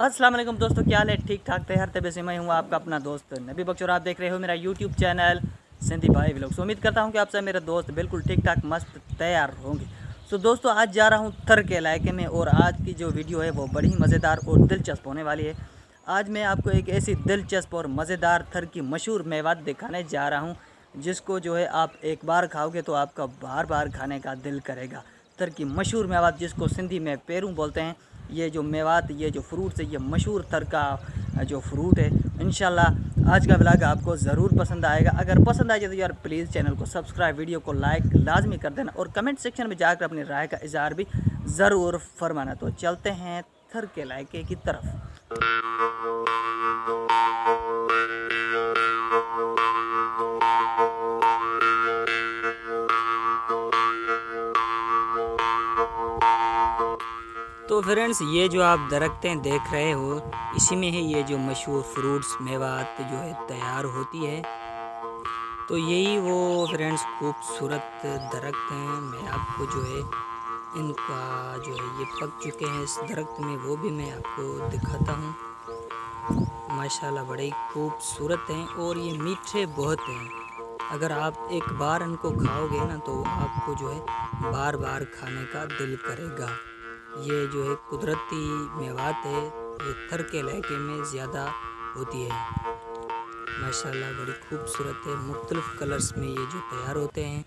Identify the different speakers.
Speaker 1: अस्सलाम वालेकुम दोस्तों, क्या हाल है? ठीक ठाक तैयार तबे से मैं हूँ आपका अपना दोस्त नबी बख्श और आप देख रहे हो मेरा यूट्यूब चैनल सिंधी भाई व्लॉग्स। उम्मीद करता हूँ कि आप सब मेरे दोस्त बिल्कुल ठीक ठाक मस्त तैयार होंगे। तो दोस्तों आज जा रहा हूँ थर के इलाके में और आज की जो वीडियो है वो बड़ी ही मज़ेदार और दिलचस्प होने वाली है। आज मैं आपको एक ऐसी दिलचस्प और मज़ेदार थर की मशहूर मेवात दिखाने जा रहा हूँ जिसको जो है आप एक बार खाओगे तो आपका बार बार खाने का दिल करेगा। थर की मशहूर मेवात जिसको सिंधी में पेरू बोलते हैं। ये जो मेवात, ये जो फ्रूट्स है, ये मशहूर थर का जो फ्रूट है। इंशाल्लाह आज का व्लॉग आपको ज़रूर पसंद आएगा। अगर पसंद आए तो यार प्लीज़ चैनल को सब्सक्राइब, वीडियो को लाइक लाजमी कर देना और कमेंट सेक्शन में जाकर अपनी राय का इजहार भी ज़रूर फरमाना। तो चलते हैं थर के इलाके की तरफ। तो फ्रेंड्स, ये जो आप दरख्तें देख रहे हो इसी में है ये जो मशहूर फ्रूट्स मेवात जो है तैयार होती है। तो यही वो फ्रेंड्स खूबसूरत दरख्त हैं। मैं आपको जो है इनका जो है ये पक चुके हैं इस दरख्त में, वो भी मैं आपको दिखाता हूँ। माशाल्लाह बड़े ही खूबसूरत हैं और ये मीठे बहुत हैं। अगर आप एक बार इनको खाओगे ना तो आपको जो है बार बार खाने का दिल करेगा। ये जो है कुदरती मेवात है, ये थर के इलाके में ज़्यादा होती है। माशाल्लाह बड़ी खूबसूरत है, मुख्तलिफ़ कलर्स में ये जो तैयार होते हैं।